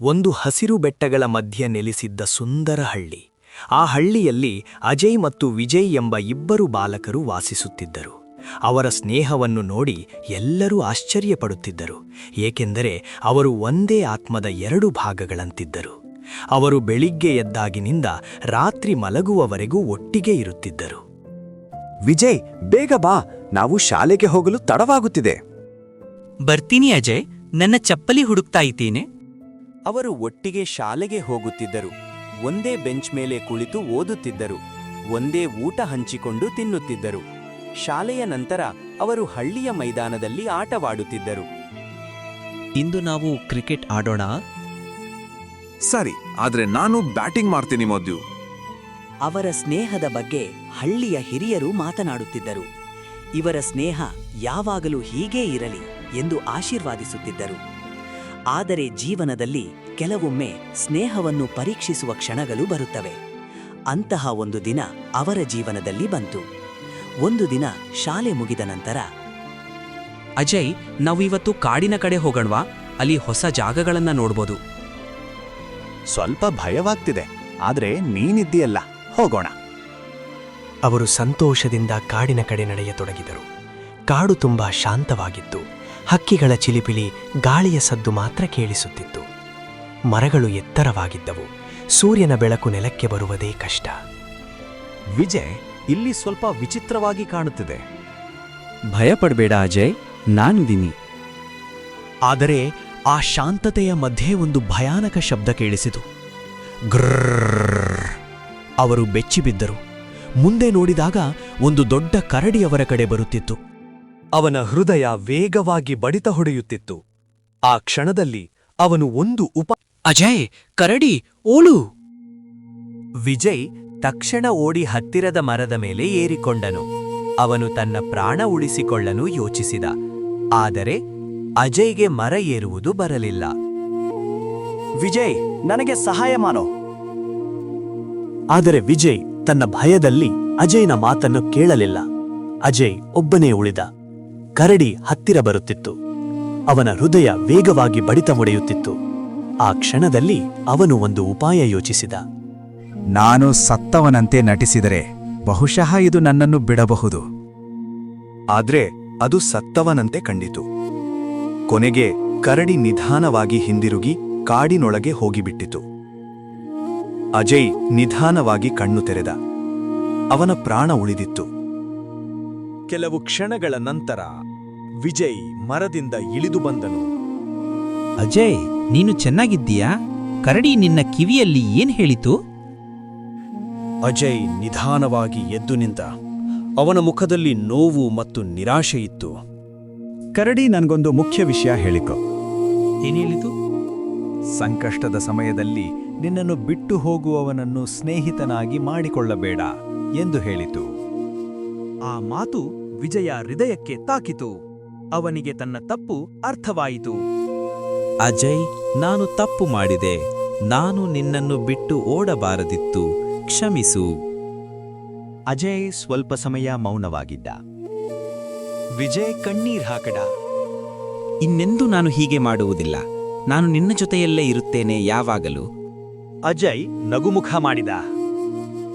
ಒಂದು ಹಸಿರು ಬೆಟ್ಟಗಳ ಮಧ್ಯೆ ನೆಲೆಸಿದ್ದ ಸುಂದರ ಹಳ್ಳಿ. ಆ ಹಳ್ಳಿಯಲ್ಲಿ ಅಜಯ್ ಮತ್ತು ವಿಜಯ್ ಎಂಬ ಇಬ್ಬರು ಬಾಲಕರು ವಾಸಿಸುತ್ತಿದ್ದರು. ಅವರ ಸ್ನೇಹವನ್ನು ನೋಡಿ ಎಲ್ಲರೂ ಆಶ್ಚರ್ಯಪಡುತ್ತಿದ್ದರು, ಏಕೆಂದರೆ ಅವರು ಒಂದೇ ಆತ್ಮದ ಎರಡು ಭಾಗಗಳಂತಿದ್ದರು. ಅವರು ಬೆಳಿಗ್ಗೆ ಎದ್ದಾಗಿನಿಂದ ರಾತ್ರಿ ಮಲಗುವವರೆಗೂ ಒಟ್ಟಿಗೆ ಇರುತ್ತಿದ್ದರು. ವಿಜಯ್, ಬೇಗ ಬಾ, ನಾವು ಶಾಲೆಗೆ ಹೋಗಲು ತಡವಾಗುತ್ತಿದೆ. ಬರ್ತೀನಿ ಅಜಯ್, ನನ್ನ ಚಪ್ಪಲಿ ಹುಡುಕ್ತಾ ಇದ್ದೀನಿ. ಅವರು ಒಟ್ಟಿಗೆ ಶಾಲೆಗೆ ಹೋಗುತ್ತಿದ್ದರು. ಒಂದೇ ಬೆಂಚ್ ಮೇಲೆ ಕುಳಿತು ಓದುತ್ತಿದ್ದರು. ಒಂದೇ ಊಟ ಹಂಚಿಕೊಂಡು ತಿನ್ನುತ್ತಿದ್ದರು. ಶಾಲೆಯ ನಂತರ ಅವರು ಹಳ್ಳಿಯ ಮೈದಾನದಲ್ಲಿ ಆಟವಾಡುತ್ತಿದ್ದರು. ಇಂದು ನಾವು ಕ್ರಿಕೆಟ್ ಆಡೋಣ? ಸರಿ, ಆದ್ರೆ ನಾನು ಬ್ಯಾಟಿಂಗ್ ಮಾಡ್ತೀನಿ ಮೊದ್ಲು. ಅವರ ಸ್ನೇಹದ ಬಗ್ಗೆ ಹಳ್ಳಿಯ ಹಿರಿಯರು ಮಾತನಾಡುತ್ತಿದ್ದರು. ಇವರ ಸ್ನೇಹ ಯಾವಾಗಲೂ ಹೀಗೇ ಇರಲಿ ಎಂದು ಆಶೀರ್ವಾದಿಸುತ್ತಿದ್ದರು. ಆದರೆ ಜೀವನದಲ್ಲಿ ಕೆಲವೊಮ್ಮೆ ಸ್ನೇಹವನ್ನು ಪರೀಕ್ಷಿಸುವ ಕ್ಷಣಗಳು ಬರುತ್ತವೆ. ಅಂತಹ ಒಂದು ದಿನ ಅವರ ಜೀವನದಲ್ಲಿ ಬಂತು. ಒಂದು ದಿನ ಶಾಲೆ ಮುಗಿದ ನಂತರ, ಅಜಯ್, ನಾವು ಇವತ್ತು ಕಾಡಿನ ಕಡೆ ಹೋಗೋಣವಾ? ಅಲ್ಲಿ ಹೊಸ ಜಾಗಗಳನ್ನ ನೋಡ್ಬೋದು. ಸ್ವಲ್ಪ ಭಯವಾಗ್ತಿದೆ, ಆದ್ರೆ ನೀನಿದ್ದೀಯಲ್ಲ, ಹೋಗೋಣ. ಅವರು ಸಂತೋಷದಿಂದ ಕಾಡಿನ ಕಡೆ ನಡೆಯತೊಡಗಿದರು. ಕಾಡು ತುಂಬಾ ಶಾಂತವಾಗಿತ್ತು. ಹಕ್ಕಿಗಳ ಚಿಲಿಪಿಲಿ, ಗಾಳಿಯ ಸದ್ದು ಮಾತ್ರ ಕೇಳಿಸುತ್ತಿತ್ತು. ಮರಗಳು ಎತ್ತರವಾಗಿದ್ದವು. ಸೂರ್ಯನ ಬೆಳಕು ನೆಲಕ್ಕೆ ಬರುವುದೇ ಕಷ್ಟ. ವಿಜಯ್, ಇಲ್ಲಿ ಸ್ವಲ್ಪ ವಿಚಿತ್ರವಾಗಿ ಕಾಣುತ್ತಿದೆ. ಭಯಪಡಬೇಡ ಅಜಯ್, ನಾನಿದ್ದೀನಿ. ಆದರೆ ಆ ಶಾಂತತೆಯ ಮಧ್ಯೆ ಒಂದು ಭಯಾನಕ ಶಬ್ದ ಕೇಳಿಸಿತು. ಗ್ರರ್. ಅವರು ಬೆಚ್ಚಿಬಿದ್ದರು. ಮುಂದೆ ನೋಡಿದಾಗ ಒಂದು ದೊಡ್ಡ ಕರಡಿ ಅವರ ಕಡೆ ಬರುತ್ತಿತ್ತು. ಅವನ ಹೃದಯ ವೇಗವಾಗಿ ಬಡಿತ ಹೊಡೆಯುತ್ತಿತ್ತು. ಆ ಕ್ಷಣದಲ್ಲಿ ಅವನು ಒಂದು ಅಜಯ್, ಕರಡಿ, ಓಳು! ವಿಜಯ್ ತಕ್ಷಣ ಓಡಿ ಹತ್ತಿರದ ಮರದ ಮೇಲೆ ಏರಿಕೊಂಡನು. ಅವನು ತನ್ನ ಪ್ರಾಣ ಉಳಿಸಿಕೊಳ್ಳಲು ಯೋಚಿಸಿದ. ಆದರೆ ಅಜಯ್ಗೆ ಮರ ಏರುವುದು ಬರಲಿಲ್ಲ. ವಿಜಯ್, ನನಗೆ ಸಹಾಯ ಮಾಡೋ. ಆದರೆ ವಿಜಯ್ ತನ್ನ ಭಯದಲ್ಲಿ ಅಜಯ್ನ ಮಾತನ್ನು ಕೇಳಲಿಲ್ಲ. ಅಜಯ್ ಒಬ್ಬನೇ ಉಳಿದ. ಕರಡಿ ಹತ್ತಿರ ಬರುತ್ತಿತ್ತು. ಅವನ ಹೃದಯ ವೇಗವಾಗಿ ಬಡಿತ ಹೊಡೆಯುತ್ತಿತ್ತು. ಆ ಕ್ಷಣದಲ್ಲಿ ಅವನು ಒಂದು ಉಪಾಯ ಯೋಚಿಸಿದ. ನಾನು ಸತ್ತವನಂತೆ ನಟಿಸಿದರೆ ಬಹುಶಃ ಇದು ನನ್ನನ್ನು ಬಿಡಬಹುದು. ಆದ್ರೆ ಅದು ಸತ್ತವನಂತೆ ಕಂಡಿತು. ಕೊನೆಗೆ ಕರಡಿ ನಿಧಾನವಾಗಿ ಹಿಂದಿರುಗಿ ಕಾಡಿನೊಳಗೆ ಹೋಗಿಬಿಟ್ಟಿತು. ಅಜಯ್ ನಿಧಾನವಾಗಿ ಕಣ್ಣು ತೆರೆದ. ಅವನ ಪ್ರಾಣ ಉಳಿದಿತ್ತು. ಕೆಲವು ಕ್ಷಣಗಳ ನಂತರ ವಿಜಯ್ ಮರದಿಂದ ಇಳಿದು ಬಂದನು. ಅಜಯ್, ನೀನು ಚೆನ್ನಾಗಿದ್ದೀಯಾ? ಕರಡಿ ನಿನ್ನ ಕಿವಿಯಲ್ಲಿ ಏನ್ ಹೇಳಿತು? ಅಜಯ್ ನಿಧಾನವಾಗಿ ಎದ್ದು ನಿಂತ. ಅವನ ಮುಖದಲ್ಲಿ ನೋವು ಮತ್ತು ನಿರಾಶೆ ಇತ್ತು. ಕರಡಿ ನನ್ಗೊಂದು ಮುಖ್ಯ ವಿಷಯ ಹೇಳಿಕೊ. ಏನ್ ಹೇಳಿತು? ಸಂಕಷ್ಟದ ಸಮಯದಲ್ಲಿ ನಿನ್ನನ್ನು ಬಿಟ್ಟು ಹೋಗುವವನನ್ನು ಸ್ನೇಹಿತನಾಗಿ ಮಾಡಿಕೊಳ್ಳಬೇಡ ಎಂದು ಹೇಳಿತು. ಆ ಮಾತು ವಿಜಯ ಹೃದಯಕ್ಕೆ ತಾಕಿತು. ಅವನಿಗೆ ತನ್ನ ತಪ್ಪು ಅರ್ಥವಾಯಿತು. ಅಜಯ್, ನಾನು ತಪ್ಪು ಮಾಡಿದೆ. ನಾನು ನಿನ್ನನ್ನು ಬಿಟ್ಟು ಓಡಬಾರದಿತ್ತು. ಕ್ಷಮಿಸು. ಅಜಯ್ ಸ್ವಲ್ಪ ಸಮಯ ಮೌನವಾಗಿದ್ದ. ವಿಜಯ್ ಕಣ್ಣೀರ್ ಹಾಕಡ. ಇನ್ನೆಂದೂ ನಾನು ಹೀಗೆ ಮಾಡುವುದಿಲ್ಲ. ನಾನು ನಿನ್ನ ಜೊತೆಯಲ್ಲೇ ಇರುತ್ತೇನೆ ಯಾವಾಗಲೂ. ಅಜಯ್ ನಗುಮುಖ ಮಾಡಿದ.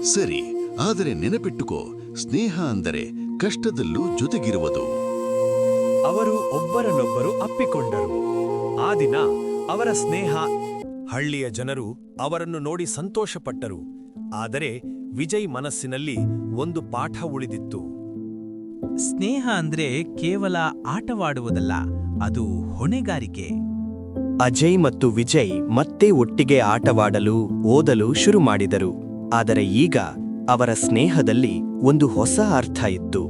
ಸರಿ, ಆದರೆ ನೆನಪಿಟ್ಟುಕೋ, ಸ್ನೇಹ ಅಂದರೆ ಕಷ್ಟದಲ್ಲೂ ಜೊತೆಗಿರುವುದು. ಅವರು ಒಬ್ಬರನ್ನೊಬ್ಬರು ಅಪ್ಪಿಕೊಂಡರು. ಆ ದಿನ ಅವರ ಸ್ನೇಹ. ಹಳ್ಳಿಯ ಜನರು ಅವರನ್ನು ನೋಡಿ ಸಂತೋಷಪಟ್ಟರು. ಆದರೆ ವಿಜಯ್ ಮನಸ್ಸಿನಲ್ಲಿ ಒಂದು ಪಾಠ ಉಳಿದಿತ್ತು. ಸ್ನೇಹ ಅಂದ್ರೆ ಕೇವಲ ಆಟವಾಡುವುದಲ್ಲ, ಅದು ಹೊಣೆಗಾರಿಕೆ. ಅಜಯ್ ಮತ್ತು ವಿಜಯ್ ಮತ್ತೆ ಒಟ್ಟಿಗೆ ಆಟವಾಡಲು, ಓದಲು ಶುರು ಮಾಡಿದರು. ಆದರೆ ಈಗ ಅವರ ಸ್ನೇಹದಲ್ಲಿ ಒಂದು ಹೊಸ ಅರ್ಥ ಇತ್ತು.